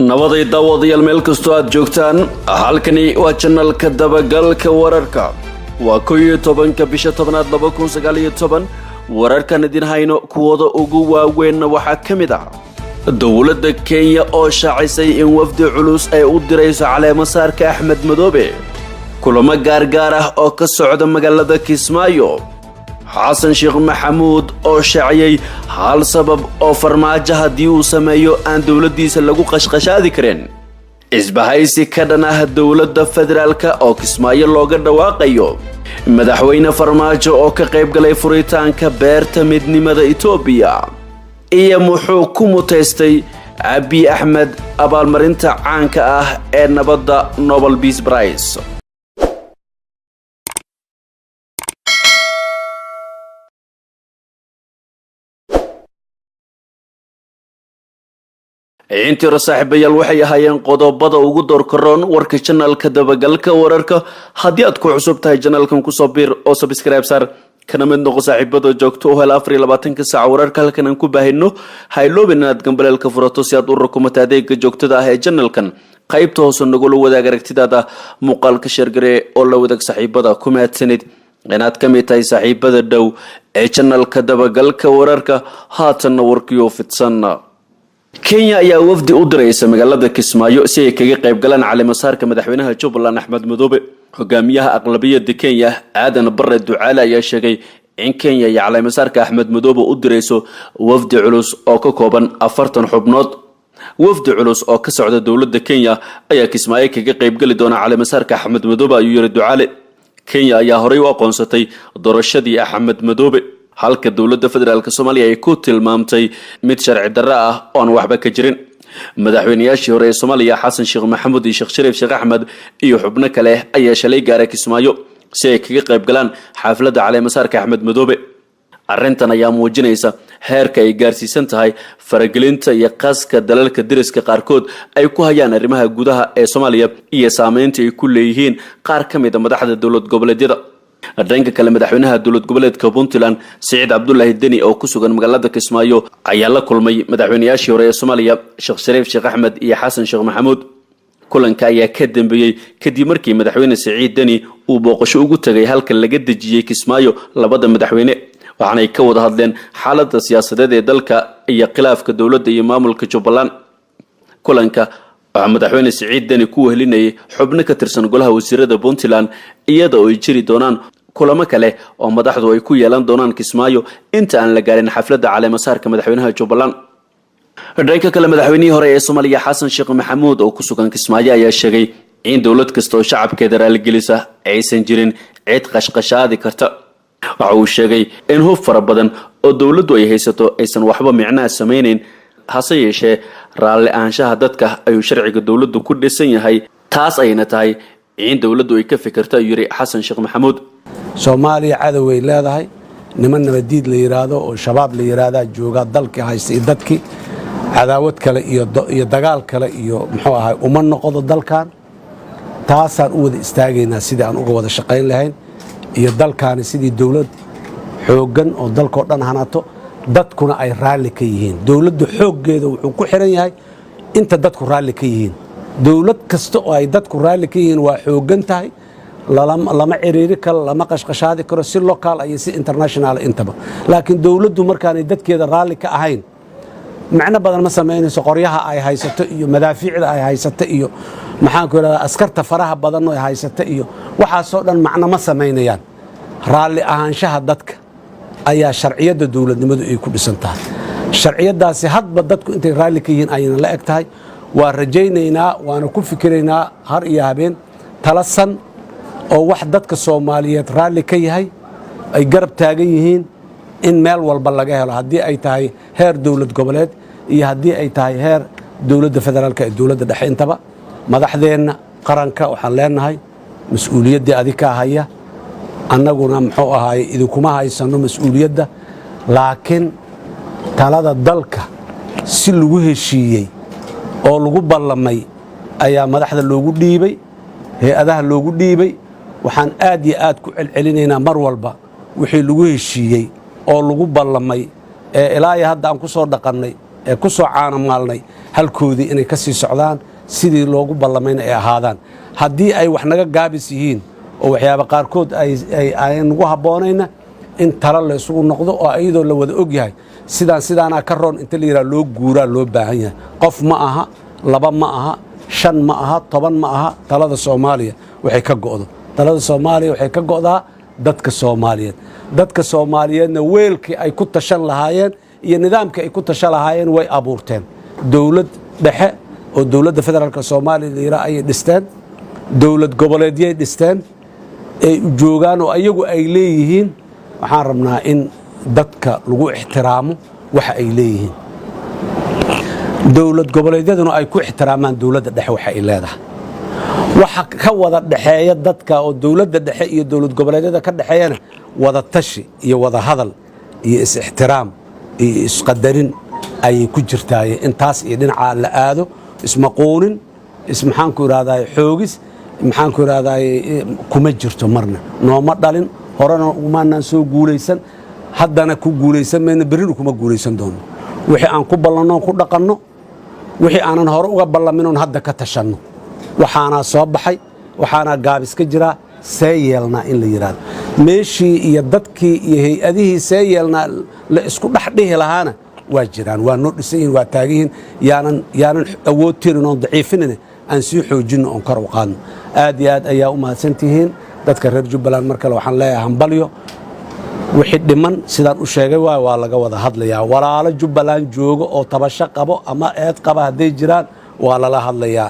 nabaday daawadayaal meel kastoo aad joogtaan halkani waa channelka dabagalka wararka waa 11 bisha 10aad 2019 wararkan idin hayno kuwada ugu waaweyn waxa kamid ah dawladda Kenya oo shaacisay in wafdi culus ay u dirayso caleemo saarka Axmed Madoobe kulamo gaar ah oo ka socda magaalada Kismaayo حسن شيخ محمود oo shaaciyay hal sabab oo farmaajo hadii uu sameeyo aan dawladdiisa lagu qashqashaadi karin isbahaysi ka dhanaha dawladda federaalka oo Kismaayo looga dhawaaqayo madaxweyne farmaajo oo ka qayb galay furitaanka beerta midnimada Itoobiya iyo muxuu ku muteystay Abiy Ahmed abaalmarinta caanka ah ee nabadda Nobel Peace Prize intii rasaaxibayaal waxay ahaayeen qodobada ugu doorkaroon warka channelka dabagalka wararka hadii aad ku cusub tahay channelkan ku soo biir oo subscribe sar kana mid noqo saaxiibada joogto oo hel 24 saac wararka halkan aan ku baahino hayloobin inaad gambaleelka furato si aad u rukumato adeega joogtada ah ee channelkan qaybta hoose nagu la wadaag aragtidaada muuqaalka sheergare oo la wadaag saaxiibada ku mahadsanid inaad ka mid tahay saaxiibada dhow ee channelka dabagalka wararka haatan warkiyo fidsan Kenya ayaa wafdi u diraysa magaalada Kismaayo si ay kaga qayb galaan caleemo saarka madaxweynaha Jubbaland Axmed Madoobe hogaamiyaha aqlabiyadda Kenya Aadan Barre Ducaale ayaa sheegay in Kenya ay caleemo saarka Axmed Madoobe u dirayso wafdi culus oo ka kooban 40 xubnood wafdi culus oo ka socda dawladda Kenya ayaa Kismaayo kaga qayb gali doona caleemo saarka Axmed Madoobe ayuu yiri Ducaale Kenya ayaa horay u aqoonsatay doorashadii Axmed Madoobe halka dawladda federaalka Soomaaliya ay ku tilmaamtay mid sharci darro ah oo aan waxba ka jirin madaxweynayaashii hore ee Soomaaliya Xasan Sheekh Maxamuud iyo Sheekh Shariif Sheekh Axmed iyo xubno kale ayaa shalay gaaray Kismaayo si ay kaga qayb galaan xafladda caleemo saarka Axmed Madoobe arrintan ayaa muujinaysa heerka ay gaarsiisan tahay faragelinta iyo qaska dalalka deriska qaarkood ay ku hayaan arrimaha gudaha ee Soomaaliya iyo saameynta ay ku leeyihiin qaar ka mid ah madaxda dawlad goboleedyada dhanka kale madaxweynaha dawlad goboleedka Puntland Saciid Cabdullaahi Deni oo ku sugan magaalada Kismaayo ayaa la kulmay madaxweynayaashii hore ee Soomaaliya Sheekh Shariif Sheekh Axmed iyo Xasan Sheekh Maxamuud kulanka ayaa ka dambeeyay kadib markii madaxweyne Saciid Deni uu booqasho ugu tagay halka laga dejiyay Kismaayo labada madaxweyne waxaana ay ka wada hadleen xaaladda siyaasadeed ee dalka iyo khilaafka dawladda iyo maamulka Jubbaland kulanka madaxweyne Saciid Deni ku wehelinayay xubno ka tirsan golaha wasiirada Puntland iyada oo ay jiri doonaan kulamo kale oo madaxdu ay ku yeelan doonaan Kismaayo inta aan la gaarin xafladda caleemo saarka madaxweynaha Jubbaland dhanka kale madaxweynihii hore ee Soomaaliya Xasan Sheekh Maxamuud oo ku sugan Kismaayo ayaa sheegay in dawlad kasta oo shacabkeeda raali gelisa aysan jirin cid qashqashaadi karta waxa uu sheegay in hub fara badan oo dawladdu ay haysato aysan waxba micnaa sameeyeen hase yeeshee raali ahaanshaha dadka ayuu sharciga dawladdu ku dhisan yahay taas ayna tahay in dawladdu ay ka fikirto yiri Xasan Sheekh Maxamuud Soomaaliya cadaway leedahay niman nabadiid la yiraahdo oo shabaab la yiraahdo jooga dalka haystay dadkii cadaawad kale iyo dagaal kale iyo muxuu ahay uma noqdo dalkan taasaan u wada istaagayna sidii aan uga wada shaqayn lahayn iyo dalkaani sidii dawlad xoogan oo dalka dhan hanato dadkuna ay raali ka yihiin dawladdu xooggeeda wuxuu ku xiran yahay inta dadku raali ka yihiin dawlad kasta oo ay dadku raali ka yihiin waa xoogan tahay lama ciriiri karo lama qashqashaadi karo si local iyo si international intaba laakiin dawladdu markaanay dadkeeda raali ka ahayn macna badan ma sameynayso qoryaha ay haysato iyo madaafiicda ay haysato iyo maxaan ku yiraahdaa askarta faraha badan oo ay haysato iyo waxaas oo dhan macna ma sameynayaan raali ahaanshaha dadka ayaa sharciyada dawladnimadu ay ku dhisan tahay sharciyadaasi hadba dadku intay raali ka yihiin ayna la eg tahay waa rajaynaynaa waana ku fikiraynaa har iyo habeen talasan oo wax dadka Soomaaliyeed raali ka yahay ay garab taagan yihiin in meel walba laga helo hadii ay tahay heer dawlad goboleed iyo hadii ay tahay heer dawladda federaalka ee dawladda dhexe intaba madaxdeena qaranka waxaan leenahay mas'uuliyadda adika haya annaguna muxuu ahaay idinkuma haysano mas'uuliyadda laakiin talada dalka si lagu heshiiyay oo lagu ballamay ayaa madaxda loogu dhiibay hay'adaha loogu dhiibay waxaan aad iyo aad ku celcelinaynaa mar walba wixii lagu heshiiyay oo lagu ballamay ee ilaa hadda aan ku soo dhaqannay ee ku soo caanamaalnay halkoodii inay ka sii socdaan sidii loogu ballamayna ay ahaadaan haddii ay wax naga gaabis yihiin oo waxyaaba qaarkood ay nagu habboonayna in talo la isugu noqdo oo iyadoo la wada og yahay sidaanaa ka roon inta la yidhaha loo guuraa loo baahan yahay qof ma aha 2 ma aha 5 ma aha 10 ma aha talada Soomaaliya waxay ka go'do talada Soomaaliya waxay ka go'daa dadka Soomaaliyeedna weelkii ay ku tashan lahaayeen iyo nidaamkii ay ku tashan lahaayeen way abuurteen dawlad dhexe oo dawladda federaalka Soomaaliya ay dhisteen dawlad goboleedyay dhisteen ay joogaan oo ayagu ay leeyihiin waxaan rabnaa in dadka lagu ixtiraamo waxa ay leeyihiin dawlad goboleedyaduna ay ku ixtiraamaan dawladda dhexe waxa ay leedahay waxa ka wada dhaxeeya dadka oo dawladda dhexe iyo dawlad goboleedyada ka dhaxeeyana wada tashi iyo wada hadal iyo is ixtiraam iyo isqadarin ay ku jirtaay intaas iyo dhinaca la aado ismaquunin maxaan ku iraahdaa xoogis maxaan ku iraahdaa kuma jirto marna nooma dhalin horena umaanaan soo guulaysan haddana ku guulaysan meena berri kuma guulaysan doono wixii aan ku ballanno ku dhaqanno wixii aanan hore uga ballamin hadda ka tashanno waxaana soo baxay waxaana gaabis ka jira seeyelna in la yiraahdo meeshii iyo dadkii iyo hay'adihii seeyelna la isku dhaxdhihi lahaana waa jiraan waa noo dhisayn waa taagiin yaanan awood tirin oo daciifin aan sii xoojino on kor u qaadno aad iyo aad ayaa u mahadsantihiin dadka reer Jubbaland markale waxaan leeyahay hambalyo wixii dhiman sidaan u sheegay waa laga wada hadlayaa walaalo Jubbaland joogo oo tabasho qabo ama eed qaba haday jiraan waa lala hadlayaa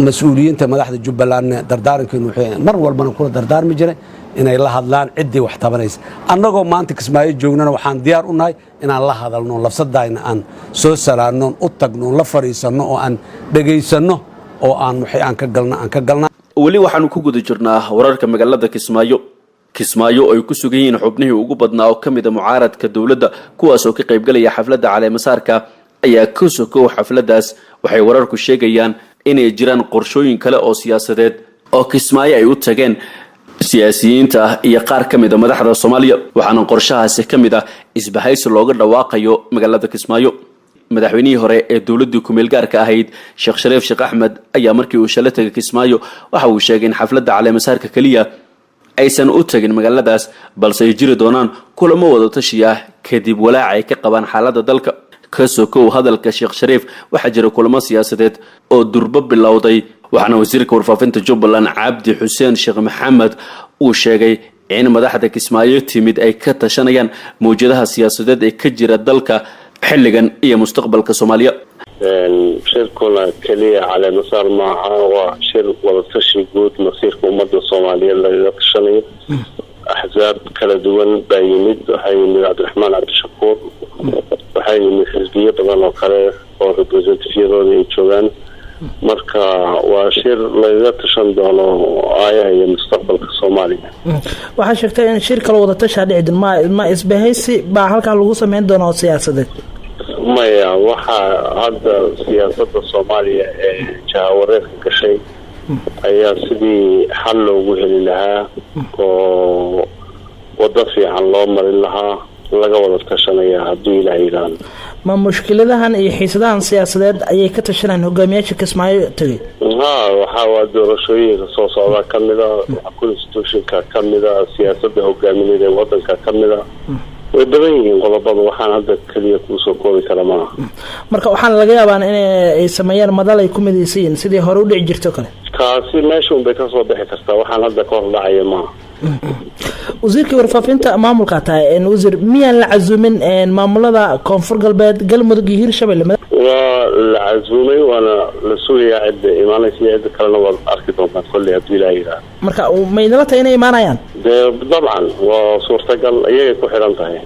mas'uuliyiinta madaxda Jubbaland dardaarankeenu wuxuu mar walbana kula dardaarmi jiray inay la hadlaan cidii wax tabanaysa annagoo maanta Kismaayo joognana waxaan diyaar u nahay inaan la hadalno lafsadayna aan soo salaano u tagno la fariisano oo aan dhageysano oo aan waxay aan ka galna wali waxaanu ku guda jirnaa wararka magaalada Kismaayo ay ku sugan yihiin xubnihii ugu badnaa oo kamid ah mucaaradka dawladda kuwaas oo ka qayb galaya xafladda caleemasaarka ayaa ka sokow xafladaas waxay wararku sheegayaan inay jiraan qorshooyin kale oo siyaasadeed oo Kismaayo ay u tageen siyaasiyiinta iyo qaar kamid ah madaxda Soomaaliya waxaana qorshahaasi kamid ah isbahaysi looga dhawaaqayo magaalada Kismaayo madaxweynihii hore ee dawladda ku meel gaarka ahayd Sheekh Shariif Sheekh Axmed ayaa markii uu shalay tagay Kismaayo waxa uu sheegay in xafladda caleemasaarka kaliya aysan u tagin magaaladaas balse ay jiri doonaan kulamo wada tashi ah kadib walaac ay ka qabaan xaaladda dalka ka sokow hadalka Sheekh Shariif waxa jira kulamo siyaasadeed oo durba bilowday waxaana wasiirka warfaafinta Jubbaland Cabdi Xuseen Sheekh Maxamed uu sheegay in madaxda Kismaayo timid ay ka tashanayaan mowjadaha siyaasadeed ee ka jira dalka xilligan iyo mustaqbalka Soomaaliya shirkuna kaliya caleemasaar maaha waa shir wada tashi guud masiirka ummadda Soomaaliyeed laga tashanayo axzaab kala duwan baa yimid waxay yimid Cabdiraxmaan Cabdishakuur waxay yimid xisbiyo badan oo kale oo representativeyadooda ay joogaan marka waa shir laga tashan doono aayaha iyo mustaqbalka Soomaaliya waxa sheegtay in shir kale wada tashi dhicin ma isbahaysi baa halka lagu sameyn doono siyaasadeed maya waxa hadda siyaasadda Soomaaliya ee jahwareerka gashay ayaa sidii xal loogu heli lahaa oo wada fiican loo marin lahaa laga wada tashanaya haddii Ilaahay yiraahdo ma mushkiladahan iyo xiisadahan siyaasadeed ayay ka tashanayaan hogaamiyaasha Kismaayo tagay waxa waa doorashooyinka soo socda kamida constitutionka kamida siyaasadda hogaamineed ee wadanka kamida way badan yihiin qodobada waxaan hadda kaliya ku soo koobi kara maaha marka waxaan laga yaabaa in ay sameeyaan madal ay ku midaysiin sidii hore u dhici jirto kale kaasi meesha un bay ka soo bixi kartaa waxaan hadda ka hor dhacaya maaha wasiirka warfaafinta maamulka tahay wasiir miyaan la cazuumin maamulada koonfur galbeed galmudug iyo hirshabelle waa la cazuumay waana la sugayaa cidda imaanaysa cidda kalena waa arki doontaa kolley haddii Ilaahay yiraahdo marka ma idinla tahay inay imaanayaan dabcan waa suurtagal ayay ku xiran tahay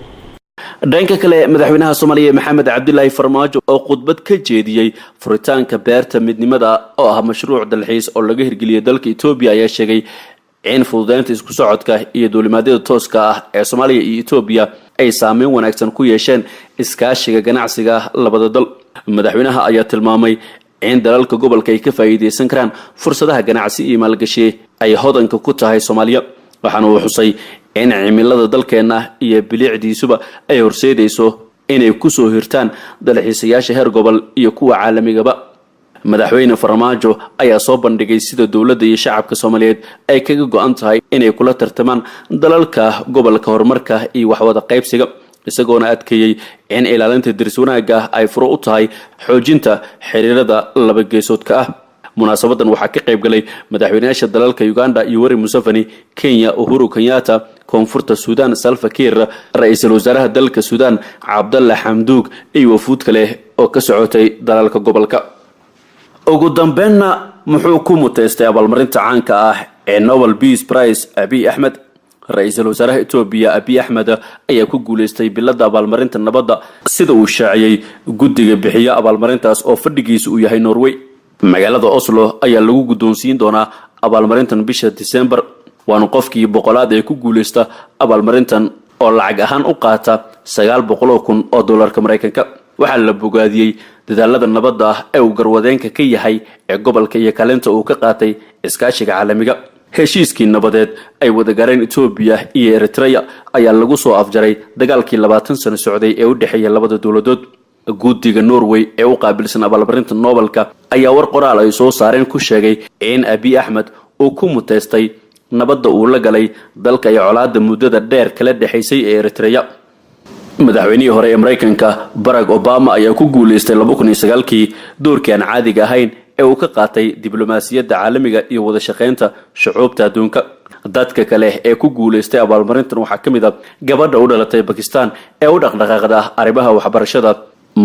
dhanka kale madaxweynaha Soomaaliya Maxamed Cabdullaahi Farmaajo oo khudbad ka jeediyay furitaanka beerta midnimada oo ah mashruuc dalxiis oo laga hirgeliyay dalka Itoobiya ayaa sheegay in fududeynta isku socodka iyo duulimaadyada tooska ah ee Soomaaliya iyo Itoobiya ay saameyn wanaagsan ku yeesheen iskaashiga ganacsiga labada dal madaxweynaha ayaa tilmaamay in dalalka gobolka ay ka faa'iideysan karaan fursadaha ganacsi iyo maalgashi ay hodanka ku tahay Soomaaliya waxaana uu xusay in cimilada dalkeena iyo bilicdiisuba ay horseedayso inay kusoo hirtaan dalxiisayaasha heer gobol iyo kuwa caalamigaba. madaxweyne farmaajo ayaa soo bandhigay sida dowladda iyo shacabka Soomaaliyeed ay kaga go'an tahay inay kula tartamaan dalalka gobolka horumarka iyo waxwada qaybsiga, isagoona adkeeyay in ilaalinta diris wanaagga ay furo u tahay xoojinta xiriirada laba geesoodka ah. munaasabadan waxaa ka qayb galay madaxweynayaasha dalalka Uganda Yoweri Museveni, Kenya Uhuru Kenyatta, Koonfurta Suudaan Salva Kiir, ra'iisul wasaaraha dalka Suudaan Abdallah Hamdok iyo wafuud kale oo ka socotay dalalka gobolka. ugu dambeynna muxuu ku muteystay abaalmarinta caanka ah ee Nobel Peace Prize Abiy Ahmed? ra'iisul wasaaraha Itoobiya Abiy Ahmed ayaa ku guuleystay bilada abaalmarinta nabadda sida uu shaaciyay guddiga bixiya abaalmarintaas oo fadhigiisu uu yahay Norway. magaalada Oslo ayaa lagu guddoonsiin doonaa abaalmarintan bisha December, waana qofkii boqolaad ee ku guuleysta abaalmarintan oo lacag ahaan u qaata $900,000 Mareykanka. waxaa la bogaadiyay dadaalada nabadda ah ee uu garwadeenka ka yahay ee gobolka iyo kaalinta uu ka qaatay iskaashiga caalamiga. heshiiskii nabadeed ay wada gaareen Itoobiya iyo Eritrea ayaa lagu soo afjaray dagaalkii 20 sano socday ee u dhaxeeyay labada dawladood. guddiga Norway ee u qaabilsan abaalmarinta Nobelka ayaa war qoraal ay soo saareen ku sheegay in Abiy Ahmed uu ku muteystay nabadda uu la galay dalka iyo colaadda muddada dheer kala dhaxaysay ee Eritrea. madaxweynihii hore ee Mareykanka Barack Obama ayaa ku guuleystay 2009kii doorkii aan caadiga ahayn ee uu ka qaatay diblomaasiyadda caalamiga iyo wada shaqeynta shucuubta adduunka. dadka kale ee ku guuleystay abaalmarintan waxaa ka mid ah gabadha u dhalatay Pakistan ee u dhaqdhaqaaqda arrimaha waxbarashada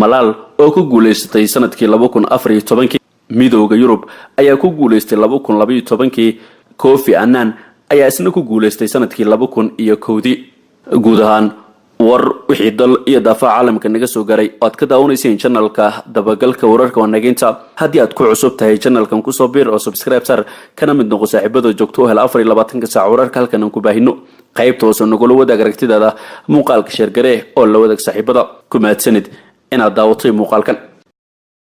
Malal oo ku guuleystay sanadkii 2014. midowga Yurub ayaa ku guuleystay 2012. Kofi Annan ayaa isna ku guuleystay sanadkii 2001. guud ahaan war wixii dal iyo daafaca caalamka naga soo garay oo aad ka daawanayseen channelka dabagalka wararka wanaaginta. haddii aad ku cusub tahay channelkan ku soo biir oo subscribe sar kana mid noqo saaxiibada joogto oo hel 24 saac wararka halkan aan ku baahino. qaybta hoose nagula wadaag aragtidaada muuqaalka sheer garee oo la wadaag saaxiibada. ku mahadsanid inaad daawatay muuqaalkan.